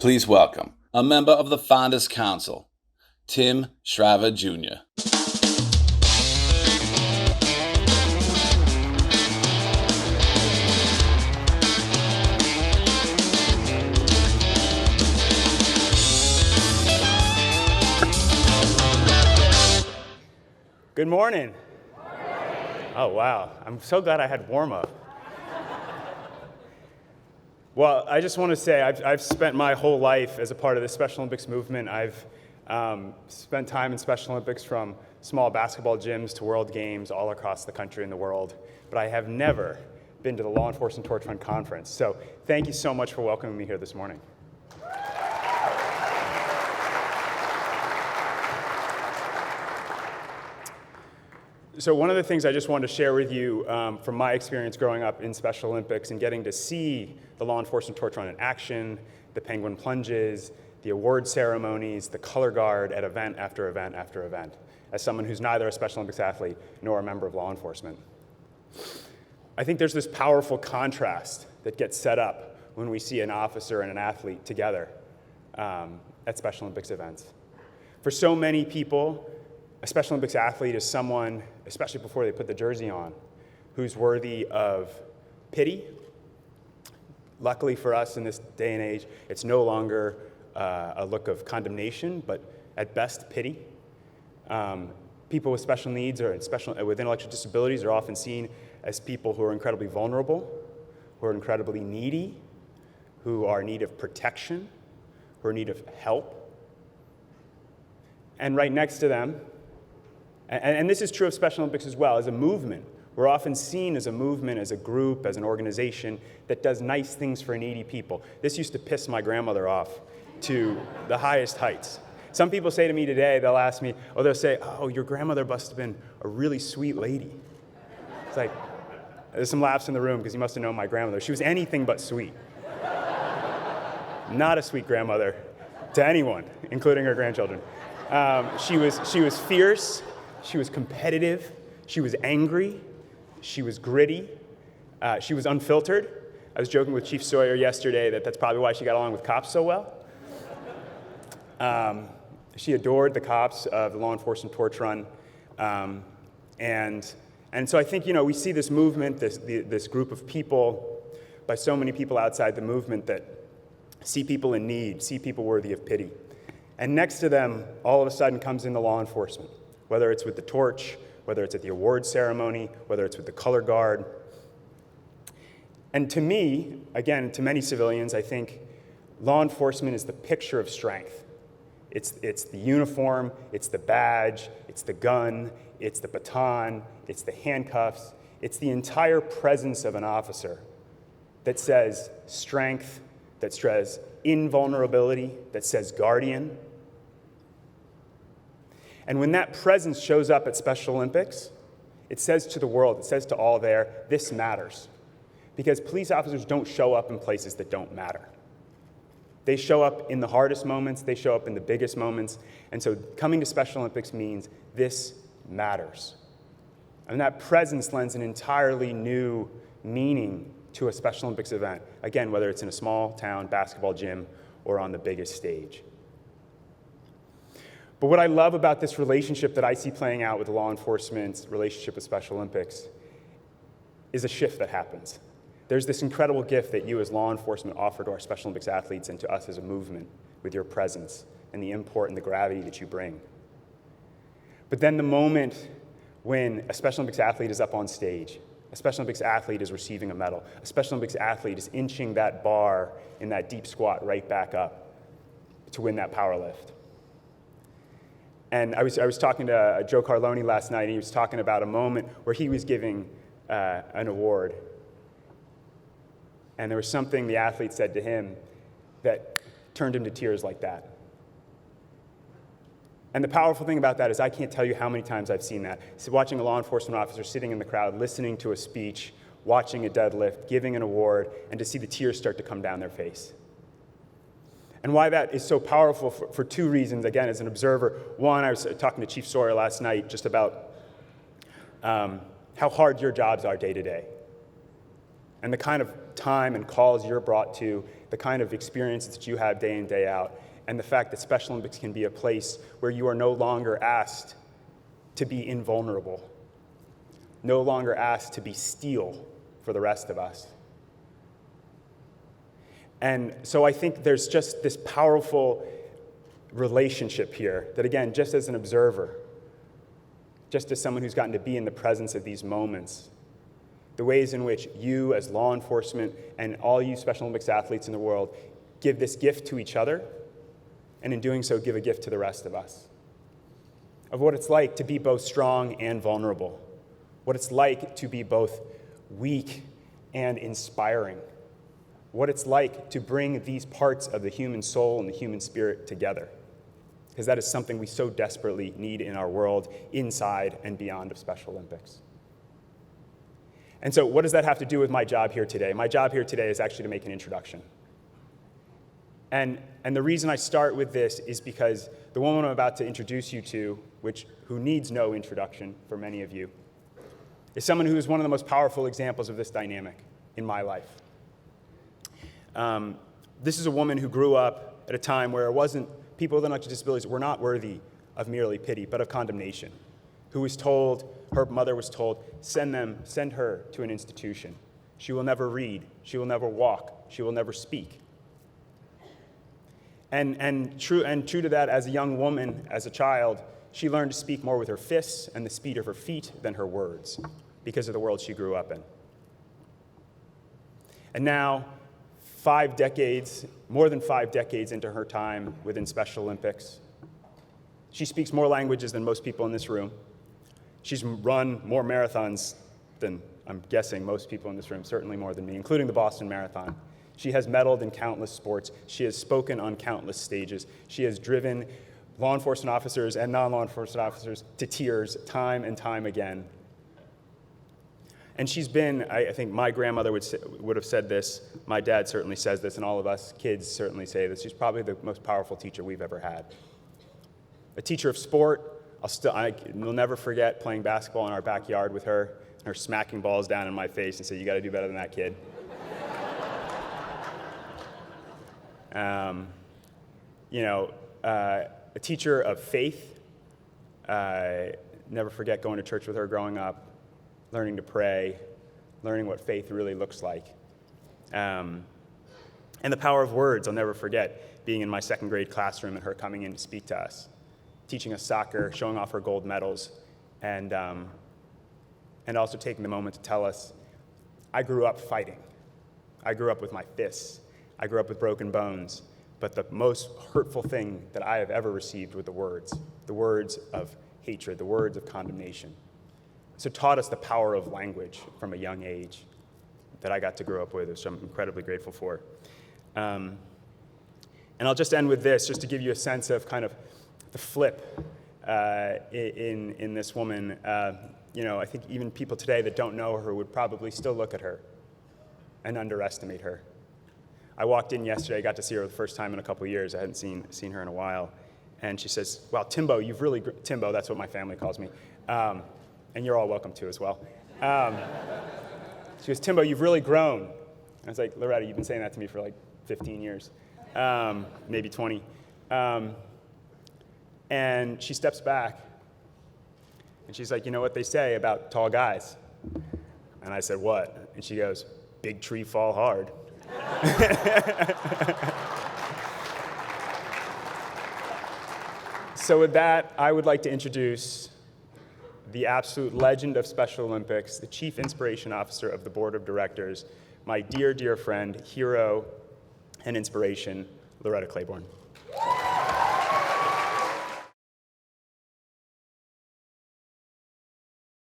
Please welcome a member of the Founders Council, Tim Shriver Jr. Good morning. Oh, wow. I'm so glad I had warm-up. Well, I just want to say I've spent my whole life as a part of the Special Olympics movement. I've spent time in Special Olympics from small basketball gyms to World Games all across the country and the world, but I have never been to the Law Enforcement Torch Run Conference. So thank you so much for welcoming me here this morning. So one of the things I just wanted to share with you from my experience growing up in Special Olympics and getting to see the Law Enforcement Torch Run in action, the penguin plunges, the award ceremonies, the color guard at event after event after event, as someone who's neither a Special Olympics athlete nor a member of law enforcement. I think there's this powerful contrast that gets set up when we see an officer and an athlete together at Special Olympics events. For so many people, a Special Olympics athlete is someone, especially before they put the jersey on, who's worthy of pity. Luckily for us in this day and age, it's no longer a look of condemnation, but at best pity. People with special needs or with intellectual disabilities are often seen as people who are incredibly vulnerable, who are incredibly needy, who are in need of protection, who are in need of help. And right next to them, and this is true of Special Olympics as well, as a movement. We're often seen as a movement, as a group, as an organization that does nice things for needy people. This used to piss my grandmother off to the highest heights. Some people say to me today, they'll ask me, or they'll say, oh, your grandmother must have been a really sweet lady. It's like, there's some laughs in the room because you must have known my grandmother. She was anything but sweet. Not a sweet grandmother to anyone, including her grandchildren. She was fierce. She was competitive, she was angry, she was gritty, she was unfiltered. I was joking with Chief Sawyer yesterday that that's probably why she got along with cops so well. She adored the cops of the Law Enforcement Torch Run. And so I think, we see this movement, this group of people, by so many people outside the movement that see people in need, see people worthy of pity. And next to them, all of a sudden comes in the law enforcement. Whether it's with the torch, whether it's at the award ceremony, whether it's with the color guard. And to me, again, to many civilians, I think law enforcement is the picture of strength. It's the uniform, it's the badge, it's the gun, it's the baton, it's the handcuffs, it's the entire presence of an officer that says strength, that says invulnerability, that says guardian. And when that presence shows up at Special Olympics, it says to the world, it says to all there, this matters. Because police officers don't show up in places that don't matter. They show up in the hardest moments, they show up in the biggest moments, and so coming to Special Olympics means this matters. And that presence lends an entirely new meaning to a Special Olympics event. Again, whether it's in a small town basketball gym or on the biggest stage. But what I love about this relationship that I see playing out with the law enforcement's relationship with Special Olympics is a shift that happens. There's this incredible gift that you as law enforcement offer to our Special Olympics athletes and to us as a movement with your presence and the import and the gravity that you bring. But then the moment when a Special Olympics athlete is up on stage, a Special Olympics athlete is receiving a medal, a Special Olympics athlete is inching that bar in that deep squat right back up to win that power lift. And I was talking to Joe Carloni last night, and he was talking about a moment where he was giving an award. And there was something the athlete said to him that turned him to tears like that. And the powerful thing about that is I can't tell you how many times I've seen that. So watching a law enforcement officer sitting in the crowd, listening to a speech, watching a deadlift, giving an award, and to see the tears start to come down their face. And why that is so powerful for two reasons, again, as an observer. One, I was talking to Chief Sawyer last night just about how hard your jobs are day to day. and the kind of time and calls you're brought to, the kind of experiences that you have day in, day out, and the fact that Special Olympics can be a place where you are no longer asked to be invulnerable, no longer asked to be steel for the rest of us. And so I think there's just this powerful relationship here that, again, just as an observer, just as someone who's gotten to be in the presence of these moments, the ways in which you as law enforcement and all you Special Olympics athletes in the world give this gift to each other, and in doing so give a gift to the rest of us, of what it's like to be both strong and vulnerable, what it's like to be both weak and inspiring, what it's like to bring these parts of the human soul and the human spirit together, because that is something we so desperately need in our world, inside and beyond of Special Olympics. And so what does that have to do with my job here today? My job here today is actually to make an introduction. And the reason I start with this is because the woman I'm about to introduce you to, who needs no introduction for many of you, is someone who is one of the most powerful examples of this dynamic in my life. This is a woman who grew up at a time where people with intellectual disabilities were not worthy of merely pity, but of condemnation, who was told, her mother was told, send her to an institution. She will never read, she will never walk, she will never speak. And true to that, as a young woman, as a child, she learned to speak more with her fists and the speed of her feet than her words, because of the world she grew up in. And now, more than 5 decades into her time within Special Olympics, she speaks more languages than most people in this room. She's run more marathons than, I'm guessing, most people in this room, certainly more than me, including the Boston Marathon. She has medaled in countless sports. She has spoken on countless stages. She has driven law enforcement officers and non-law enforcement officers to tears time and time again. And she's been, I think my grandmother would have said this, my dad certainly says this, and all of us kids certainly say this. She's probably the most powerful teacher we've ever had. A teacher of sport. We'll never forget playing basketball in our backyard with her, and her smacking balls down in my face and saying, "You got to do better than that, kid." A teacher of faith. Never forget going to church with her growing up, learning to pray, learning what faith really looks like. And the power of words, I'll never forget being in my second grade classroom and her coming in to speak to us, teaching us soccer, showing off her gold medals, and also taking the moment to tell us, I grew up fighting. I grew up with my fists. I grew up with broken bones. But the most hurtful thing that I have ever received were the words of hatred, the words of condemnation. So taught us the power of language from a young age that I got to grow up with, which I'm incredibly grateful for. And I'll just end with this, just to give you a sense of kind of the flip in this woman. I think even people today that don't know her would probably still look at her and underestimate her. I walked in yesterday, I got to see her the first time in a couple of years. I hadn't seen her in a while. And she says, "Wow, Timbo, Timbo, that's what my family calls me. And you're all welcome to as well." She goes, "Timbo, you've really grown." And I was like, "Loretta, you've been saying that to me for like 15 years, maybe 20. And she steps back, and she's like, "You know what they say about tall guys?" And I said, "What?" And she goes, "Big tree fall hard." So with that, I would like to introduce the absolute legend of Special Olympics, the Chief Inspiration Officer of the Board of Directors, my dear, dear friend, hero, and inspiration, Loretta Claiborne.